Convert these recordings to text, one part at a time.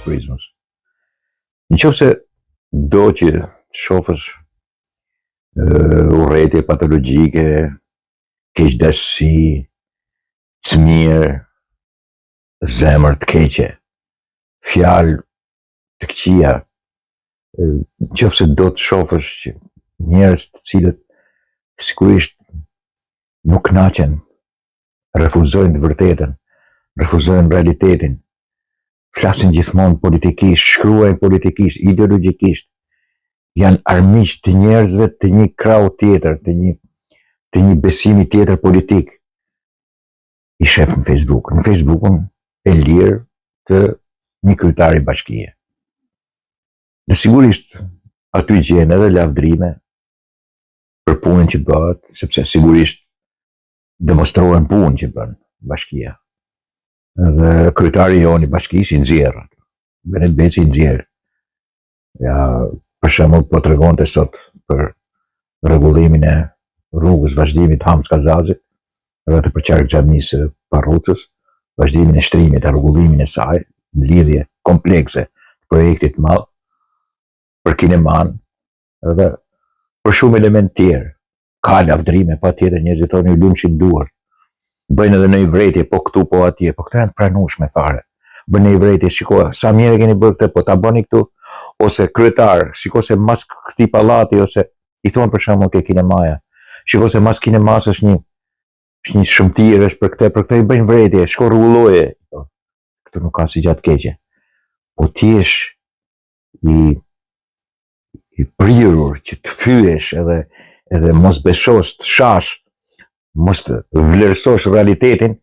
turizmus. Në qoftë se do që të shofësh urrëtie patologjike, keqdashësi, çmir, zemër të keqe, fjalë të këqija, nëse do të shofësh që njerëz të cilët sigurisht nuk kënaqen, refuzojnë të vërtetën, refuzojnë realitetin, flasin gjithmonë politikisht, shkruajnë politikisht, ideologjikisht, janë armiq të njerëzve të një krau tjetër, të një besimi tjetër politik. I shef në Facebook, në Facebookun e lirë të një kryetari bashkie. Dhe sigurisht aty gjen edhe lavdrime për punën që bëhet, sepse sigurisht demonstrohen punën që bën bashkia. Dhe kryetari jon i bashkisë i nxjerr. Benet Beci i nxjerr. Ja, për shembull po tregonte sot për rregullimin e rrugës vazhdimit Hamz Kazazit, rreth përqark xhamisë Parrucës, vazhdimin e shtrimit e rregullimin e saj, në lidhje komplekse të projektit madh për kineman dhe për shumë element tjerë. Ka lavdrime, patjetër njerëzit tonë i lumshin duart. Bëjnë edhe në i vretje, po këtu, po atje, po këto janë pranueshme fare. Bëjnë në i vretje, shiko, sa mirë e keni bërë këtë, po ta bëni këtu, ose kryetar, shiko se mas këtij pallati, ose i thonë për shembull ke kinemaja, shiko se mas kinemas është një shëmtirë, është për këtë i bëjnë vretje, shko rregulloje. Këtu nuk ka si gjatë keqe. Po ti je i prirur që të fyesh edhe mos beshosh, të shash, mos të vlerësosh realitetin,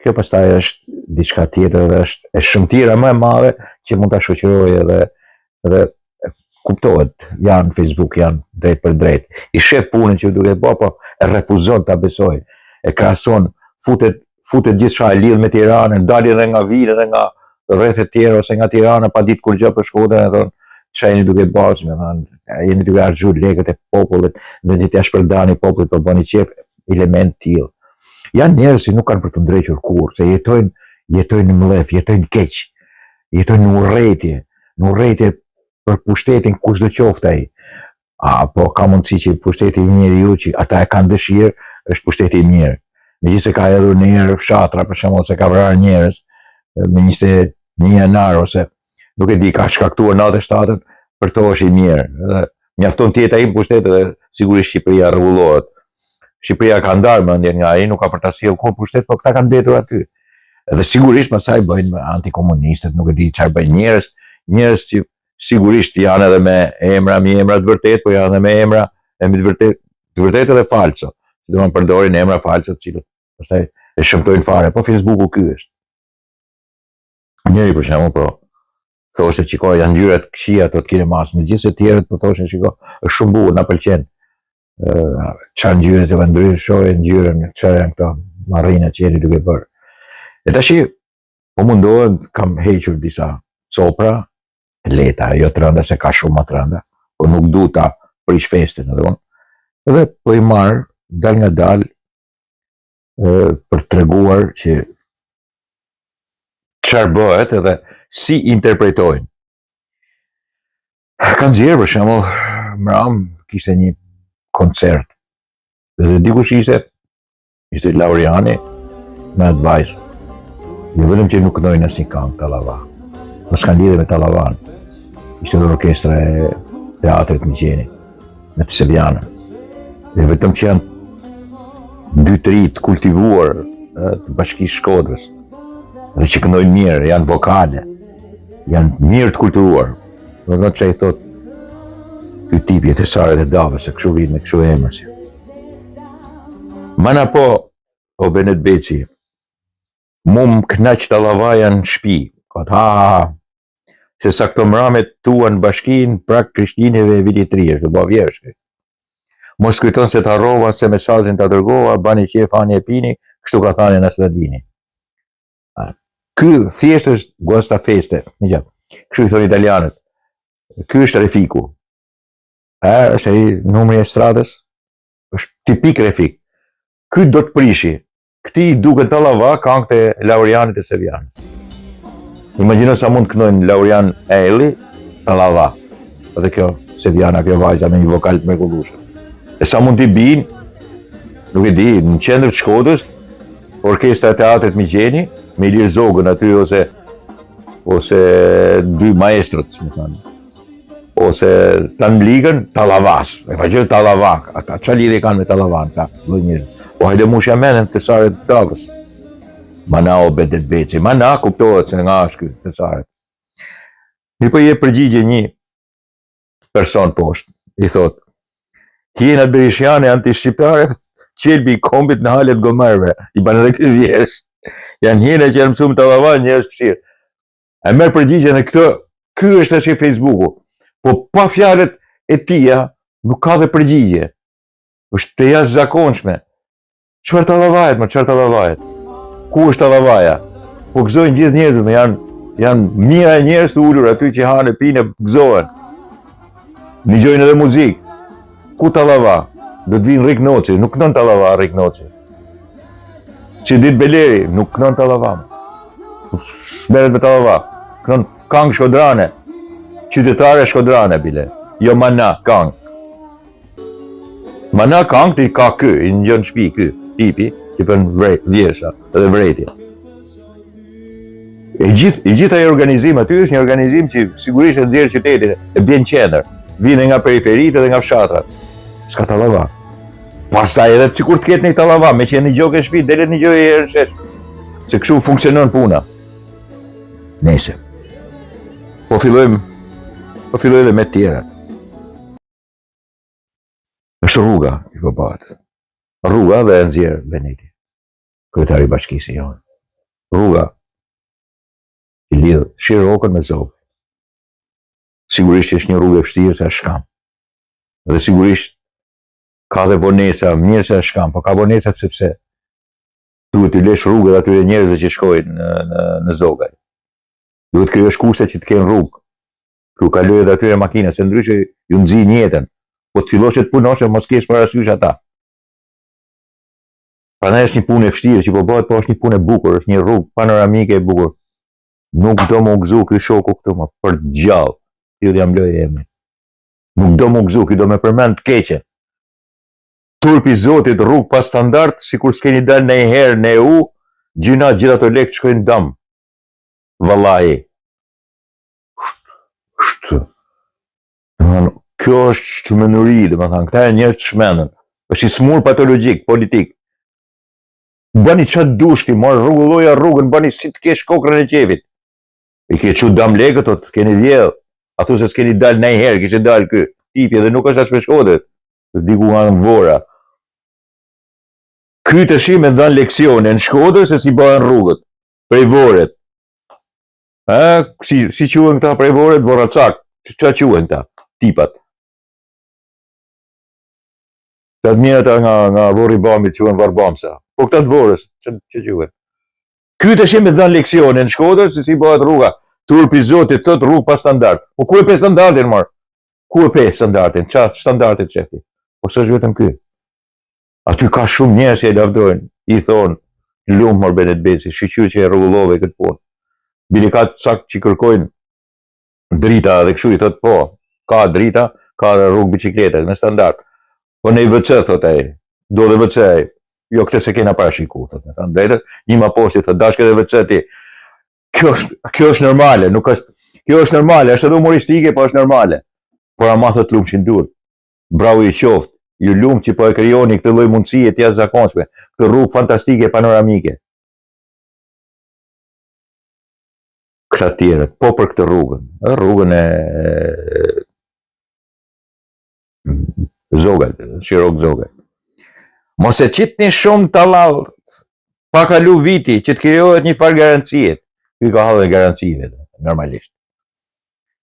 kjo pastaj është diçka tjetër dhe është e shëmtira më e madhe që mund ta shoqërojë edhe kuptohet, janë në Facebook, janë drejt për drejt. I shef punën që duhet bë, po e refuzon ta besoj. E krahason, futet gjithçka e lidh me Tiranën, dalë edhe nga Vile dhe nga rrethet tjera ose nga Tirana pa ditë kur gjë për Shkodrën, e thonë çfarë jeni duke bërë, më thonë, jeni duke harxhuar lekët e popullit, dhe ti t'ia shpërndani popullit, po bëni qef element tillë. Janë njerëz që nuk kanë për të ndrequr kurrë, se jetojnë në mllef, jetojnë keq, jetojnë në urrëtie për pushtetin kushdo qoftë ai. Po ka mundësi që pushteti i njeriu që ata e kanë dëshirë, është pushteti i mirë. Megjithëse ka hedhur në herë fshatra, për shembull, se ka vrarë njerëz me 21 janar ose nuk e di, ka shkaktuar 97-ën, për to është i mirë. Dhe mjafton të jetë ai në pushtet dhe sigurisht Shqipëria rregullohet. Shqipëria ka ndarë mendjen nga ai, nuk ka për ta sjellë kur pushtet, po këta kanë mbetur aty. Dhe sigurisht pastaj bëjnë antikomunistët, nuk e di çfarë bëjnë njerëz që sigurisht janë edhe me emra të vërtet, po janë edhe me emra të vërtet edhe falso. Do të përdorin emra falso të cilët pastaj e shëmtojnë fare. Po Facebooku ky është. Njëri për shembull po thoshte çiko janë ngjyrat këqija ato të kinemas, megjithëse të tjerët po thoshin shiko, është shumë bukur, na pëlqen. Çfarë ngjyre të ndryshojë ngjyrën, çfarë janë këto marrinat që jeni duke bërë. E tash po mundohem, kam hequr disa copra të lehta, jo të rënda se ka shumë më të rënda, po nuk du ta prish festin edhe unë. Edhe po i marr dal nga dal për të treguar që çfarë bëhet edhe si interpretojnë. Kanë nxjerrë për shembull, mram kishte një koncert. Dhe dikush ishte Lauriani me atë vajzë. Jo vetëm që nuk këndojnë asnjë këngë Tallava, po s'kan lidhje me Tallavan. Ishte orkestra e teatrit Miqeni, me të Sevjanën. Dhe vetëm që janë 2-3 të kultivuar të Bashkisë Shkodrës, dhe që këndojnë mirë, janë vokale, janë mirë të kulturuar. Do të thotë që i thotë ky tipi e Saret e Davës, se kështu vjen me kështu emër. Mana po, o Benet Beci, mu më knaq Tallavaja në shtëpi, se sa këto mramet tua në bashkinë prak Krishtinëve e vitit 3, do bë vjershkë. Mos kujton se të harrova se mesazhin ta dërgova, bani qef ani e pini, kështu ka thënë në Sladini. Ky thjesht është Guasta Feste, kështu i thonë italianët. Ky është Refiku. Është ai numri i stradës, është tipik Refik. Ky do të prishi. Këti duket Tallava, këngët e Laurianit e Sevjanës. Imagjino sa mund të këndojnë Laurian Eli, Tallava. Edhe kjo, Sevjana, kjo vajza me një vokal të mrekullueshëm. E sa mund t'i bin, nuk e di, në qendër të Shkodrës, orkestra e teatrit Miqeni, me Ilir Zogën aty ose dy maestrët, më thënë. Ose tanë ligën, Tallavas. E pa gjërë Tallava, ata qa lidhje kanë me Tallavan, ta, lloj njerëz. Po hajde mushja menen të Tesaret të Tavës. Mana o bedet beci, mana kuptohet se nga është ky Tesaret. Mirë po je përgjigje një person poshtë, i thot, Hienat Berishjane anti-shqiptare, qelbi i kombit në halet gomerve, i banë edhe këtë vjesh. Janë hiena që janë mësu më Tallava, njerëz këshirë. E merë përgjigje në këtë, ky është tash i Facebooku, po pa fjalët e tia, nuk ka dhe përgjigje. Është të jashtëzakonshme. Çfarë Tallavajet, më çfarë Tallavajet? Ku është Tallavaja? Po gëzojnë gjithë njerëzit, janë mira e njerëz të ulur aty që hanë, pinë, gëzohen. Dëgjojnë edhe muzikë. Ku Tallava? Do të vinë Rik Noçi, nuk këndon Tallava Rik Noçi. Çedit Beleri, nuk këndon Tallava. Smeret me Tallava. Këndon këngë shkodrane. Qytetare shkodrane bile. Jo mana këngë. Mana këngë ti ka ky, i ngjon shtëpi ky, tipi, i bën vjesha edhe vretje. I gjithë ai organizim aty është një organizim që sigurisht e nxjerr qytetin, e bën qendër. Vinë nga periferitë dhe nga fshatrat. S'ka Tallava. Pastaj edhe sikur të ketë një Tallava, me që një gjokë e shtëpi, delet një gjë e herë në shesh. Se kështu funksionon puna. Nëse. Po fillojmë edhe me të tjerat. Është rruga i Kobat. Rruga dhe e nxjerr Beneti, kryetari i bashkisë jonë. Rruga i lidh Shirokën me Zogë. Sigurisht është një rrugë e vështirë se është shkam. Dhe sigurisht ka dhe vonesa, mirë se është shkam, po ka vonesa sepse duhet të lesh rrugët atyre njerëzve që shkojnë në Zogaj. Duhet krijosh kushte që të kenë rrugë. Ku kalojë edhe atyre makina, se ndryshe ju nxjin jetën. Po të fillosh të punosh, mos kesh parasysh ata. Prandaj është një punë e vështirë që po bëhet, po është një punë e bukur, është një rrugë panoramike e bukur. Nuk do më gëzu ky shoku këtu më për gjallë. Ju jam lojë emrin. Nuk do më gëzu, ky do më përmend të keqe. Turpi Zotit, rrugë pa standard, sikur s'keni dalë ndonjëherë në EU, gjyna gjithë ato lekë shkojnë dëm. Vallahi. Kjo është çmenuri, domethënë, këta janë njerëz të shmendën. Është i smur patologjik, politik. Bëni çfarë dushti, rrugulloja rrugën, bëni si të kesh kokrën e qevit. I ke çu dam lekët, të keni vjedh. A thu se s'keni dalë ndonjëherë, kishte dalë ky tipi dhe nuk është as me Shkodër. Diku nga në Vora. Ky të shi me dhanë leksione në Shkodër se si bëhen rrugët. Prej Voret. Si quhen këta prej Voret? Voracak. Qa quhen këta? Tipat. Të admirata nga Vorri Bamit quhen Varbamsa. Po këta të Vorës, që quhen? Ky të shi me dhanë leksione në Shkodër se si bëhet rruga. Turpi Zotit tëtë rrugë pa standard. Po ku e pe standardin, marë? Ku e pe standardin? Qa standardit qefti? Po së është vetëm ky. Aty ka shumë njerëz që e lavdrojnë. I thonë, lumë mërë Benet Beci, shqyqyr që e rregullove këtë punë. Bili ka të cak që kërkojnë drita dhe këshu i thotë po, ka drita, ka rrugë bicikletet me standard. Po ne i VC, thot e, do dhe VC e, jo këte se kena parashiku, thot me thanë drejtër, një ma poshti, thot, dashke dhe VC ti. Kjo është normale, nuk është, kjo është normale, është edhe humoristike, po është normale. Por ama thot lumë që ndur. Bravo i qoftë, ju lumë që po e krijoni këtë lloj mundësie të jashtëzakonshme, këtë rrugë fantastike panoramike. Këta tjerët, po për këtë rrugën e Zogajt, Shirok Zogajt. Mos e qitni shumë tallall, pa kalu viti që të krijohet një farë garancie. Ky ka hallë garancive, normalisht.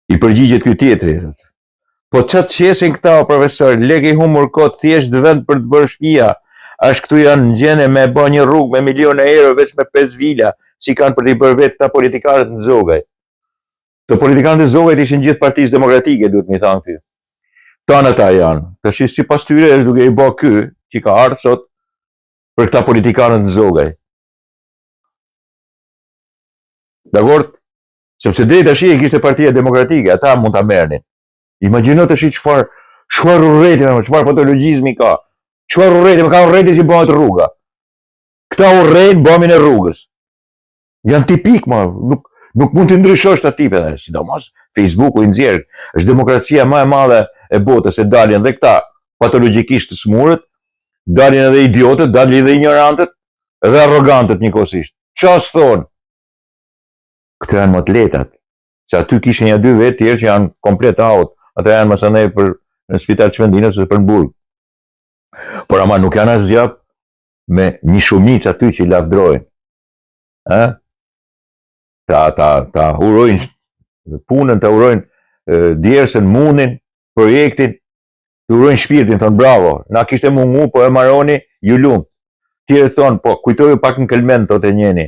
I përgjigjet ky tjetri. Po çat qesin këta, profesor, lek i humur kot thjesht vend për të bërë shtëpia. As këtu janë në gjendje me bë një rrugë me miliona euro vetëm me 5 vila, si kanë për të bërë vetë këta politikanët në Zogaj. Të politikanët e Zogajt ishin gjithë Partisë Demokratike, duhet mi thanë këtu. Tanë ata janë. Tash sipas tyre është duke i bë ky, që ka ardhur sot për këta politikanët në Zogaj. Dakor? Sepse drejt tash e kishte Partia Demokratike, ata mund ta merrnin. Imagjino tash çfarë urrëti, çfarë patologjizmi ka. Çfarë urrëti, më ka urrëti si bëhet rruga. Këta urrejnë bëmin e rrugës. Janë tipik, nuk mund të ndryshosh të tipet, sidomos Facebooku i nxjerr, është demokracia më e madhe e botës, se dalin dhe këta patologjikisht të smurët, dalin edhe idiotët, dalin edhe ignorantët, edhe arrogantët njëkohësisht. Çfarë thonë? Këto janë më të letat, se aty kishin ja 2 vetë tjerë që janë komplet out, ata janë mësane për në spital Qëvendinës ose për në Burg. Por ama nuk janë asgjë me një shumicë aty që i lavdrojnë. Ta urojnë punën, ta urojnë djersën, munin, projektin, të urojnë shpirtin, thonë bravo, na kishte mungu, po e maroni, ju lumë. Tjerë thonë, po kujtoju pak në kelmen, thotë e njeni,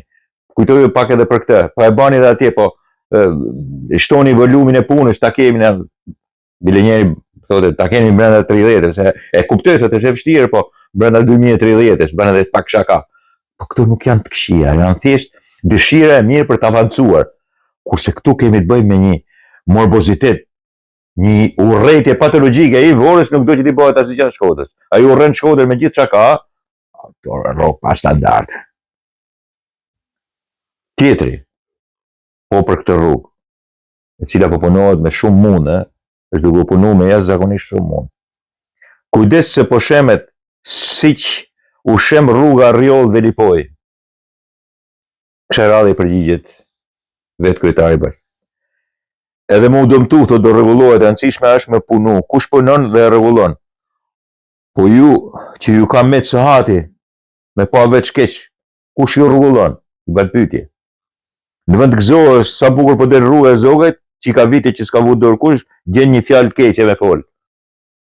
kujtoju pak edhe për këtë, po e bani dhe atje, po shtoni volumin e punës, ta kemi në bile njeri, thotë, ta kemi brenda 30, se e kuptoj, thotë, është e vështirë, po brenda 2030, brenda dhe pak shaka. Po këto nuk janë të këqija, janë thjesht dëshira e mirë për të avancuar. Kurse këtu kemi të bëjmë me një morbozitet, një urrëtie patologjike, i Vorës nuk do që t'i bëhet asgjë Shkodrës. Ai urren Shkodrën me gjithë çka ka, pa standarde. Tjetri, po për këtë rrugë, e cila po punohet me shumë mundë, është duke punuar me jashtëzakonisht shumë mundë. Kujdes se po shemet siç u shem rruga Rjoll Velipoj. Kësha radhe i përgjigjet vetë kryetari i bashkë. Edhe mu dëmtu, thotë, do rregullohet, e rëndësishme është me punu. Kush punon dhe rregullon? Po ju, që ju ka me të sëhati, me pa veç keq, kush ju rregullon? I bën pyetje. Në vend të gëzohesh sa bukur po del rruga e Zogajt, që ka vite që s'ka vu dorë kush, gjen një fjalë të keqe me fol.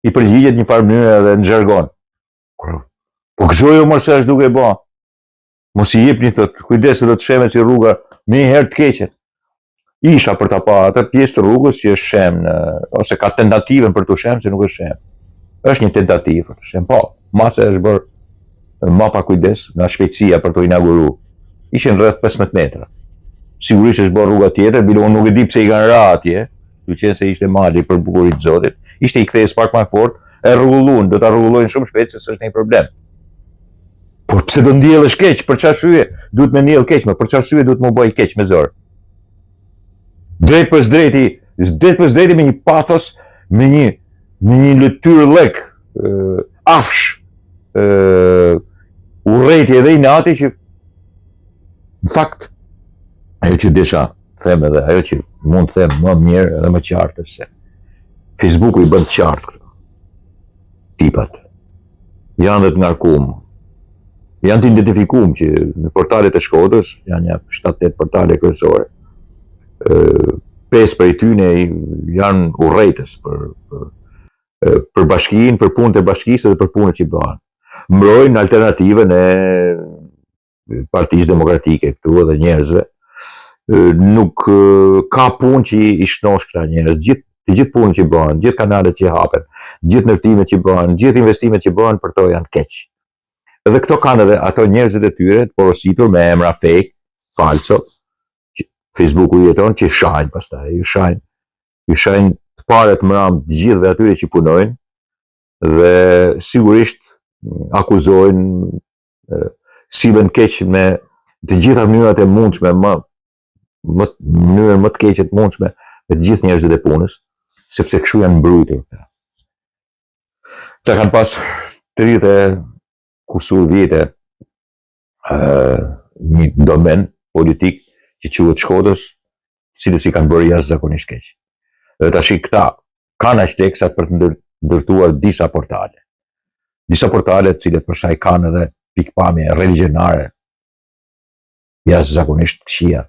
I përgjigjet një farë mënyrë edhe në zhargon. Po gëzoju mos se është duke ba. Mos i jepni, thotë, kujdes se do të shemet si rruga me një herë të keqet. Isha për ta pa atë pjesë të rrugës që është shem, ose ka tentativën për të shem, se nuk është shem. Është një tentativë për të shem, po, mase është bërë ma pa kujdes nga shpejtësia për të inauguru. Ishin rreth 15 metra. Sigurisht është bërë rruga tjetër, bile unë nuk e di pse i kanë ra atje, duke qenë se ishte mali për bukurit të Zotit. Ishte i kthejës pak më fort, e rregulluan, do ta rregullojnë shumë shpejt se s'është një problem. Por pse do ndjellësh keq, për çfarë arsye duhet me ndjell keq, për çfarë arsye duhet më bëj keq me zor? Drejt për drejti me një pathos, me një lëtyrë lek, afsh, urrëti edhe inati që në fakt ajo që desha them edhe ajo që mund të them më mirë edhe më qartë është se Facebooku i bën të qartë këto tipat. Janë dhe të ngarkuar. Janë të identifikuar që në portalet e Shkodrës janë ja 7-8 portale kryesore. 5 prej tyre janë urrëtës për bashkinë, për punët e bashkisë dhe për punët që bëhen. Mbrojnë alternativën e Partisë Demokratike këtu edhe njerëzve. Nuk ka punë që i shnosh këta njerëz. Të gjithë punët që bëhen, gjithë kanalet që hapen, gjithë ndërtimet që bëhen, gjithë investimet që bëhen për to janë keq. Edhe këto kanë edhe ato njerëzit e tyre të porositur me emra fake, falso, Facebooku jeton që shajnë pastaj, ju shajnë të paret mëram të gjithë dhe atyre që punojnë dhe sigurisht akuzojnë sillen keq me të gjitha mënyrat e mundshme, mënyrën më të keqe të mundshme me të gjithë njerëzit e punës, sepse kështu janë mbrojtur. Ta kanë pas 30 kusur vite një domen politik që quhet Shkodrës, cilës i kanë bërë jashtëzakonisht keq. Dhe tash këta kanë aq teksat për të ndërtuar disa portale. Disa portale të cilët për shkak kanë edhe pikpamje religionare jashtëzakonisht të këqija,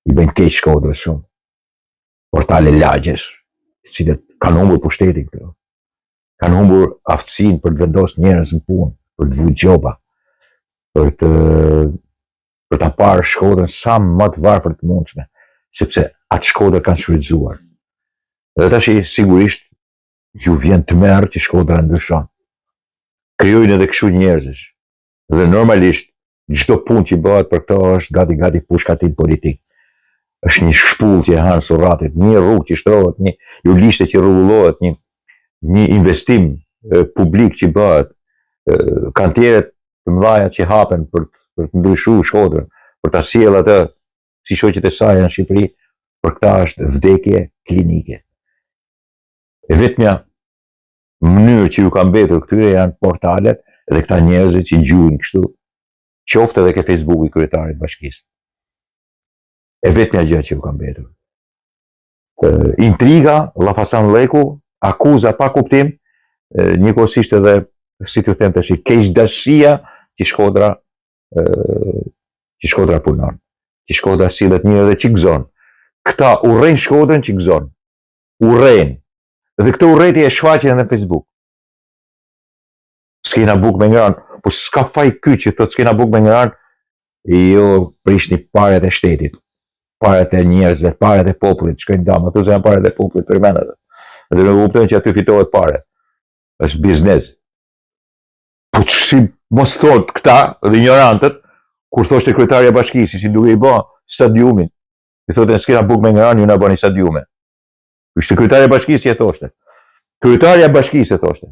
i bëjnë keq Shkodrës shumë. Portale lagjesh, të cilët kanë humbur pushtetin këtu. Kanë humbur aftësinë për të vendosur njerëz në punë, për të vujt gjoba, për ta parë Shkodrën sa më të varfër të mundshme, sepse atë Shkodër kanë shfrytzuar. Dhe tash sigurisht ju vjen të merr që Shkodra ndryshon. Krijojnë edhe kështu njerëzish. Dhe normalisht çdo punë që bëhet për këto është gati pushkatim politik. është një shpull që e hanë surratit, një rrugë që shtrohet, një lishte që rrugullohet, një investim publik që bëhet, kantieret të mëdha që hapen për të ndryshuar Shkodrën, për ta sjellë atë si shoqet e saj në Shqipëri, për këta është vdekje klinike. E vetmja mënyrë që ju ka mbetur këtyre janë portalet dhe këta njerëzit që gjujnë kështu, qoftë edhe ke Facebooku i kryetarit bashkisë. E vetmja gjë që ju ka mbetur. Intriga, llafasan lleku, akuza pa kuptim, njëkohësisht edhe, si t'ju them tash, keqdashësia që Shkodra punon, që Shkodra sillet mirë dhe që gëzon. Këta urrejnë Shkodrën që gëzon. Urrejnë. Dhe këtë urrejtje e shfaqen në Facebook. S'kena buk me ngranë, po s'ka faj ky që thot s'kena buk me ngranë, jo prishni paret e shtetit, paret e njerëzve, paret e popullit, shkojnë damë, ato janë paret e popullit, përmendet. Dhe nuk kuptojnë që aty fitohet pare. Është biznes. Po si mos thot këta dhe ignorantët, kur thoshte kryetarja e bashkisë, si duke i bë stadiumin, i thotë s'kena buk me ngranë, ju na bëni stadiume. Ishte kryetarja e bashkisë që e thoshte. Kryetarja e bashkisë e thoshte.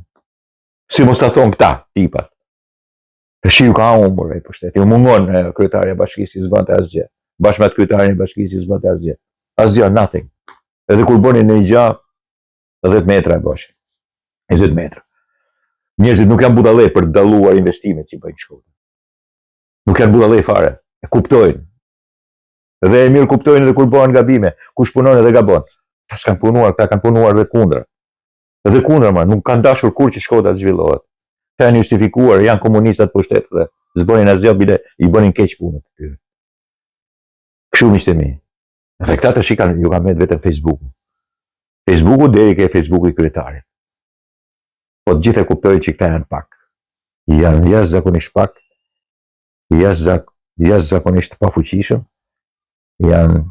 Si mos ta thon këta tipat. Tash ju ka humbur ai pushteti. U mungon kryetarja e bashkisë, s'bante asgjë. Bashkë me atë kryetarin e bashkisë, s'bante asgjë. Asgjë, nothing. Edhe kur bënin në një gjë, 10 metra e bashkë. 20 metra. Njerëzit nuk janë budallë për të dalluar investimet që bëjnë Shkodrë. Nuk janë budallë fare. E kuptojnë. Dhe e mirë kuptojnë edhe kur bëhen gabime. Kush punon edhe gabon. Ta s'kanë punuar, ta kanë punuar dhe kundër. Edhe kundër, nuk kanë dashur kur që Shkodra të zhvillohet. Ta janë justifikuar, janë komunistat për shtetë dhe s'bënin asgjë, bile i bënin keq punët të tyre. Kështu miqtë e mi. Dhe këta tash ju kanë vetë vetëm Facebooku. Facebooku deri ke Facebooku i kryetarit. Po të gjithë e kuptojnë që këta janë pak. Janë jashtëzakonisht pak, jashtëzakonisht pa fuqishëm, janë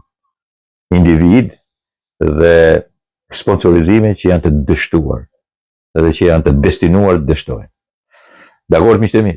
individ dhe sponsorizime që janë të dështuar, edhe që janë të destinuar të dështojnë. Dakord miqtë e mi?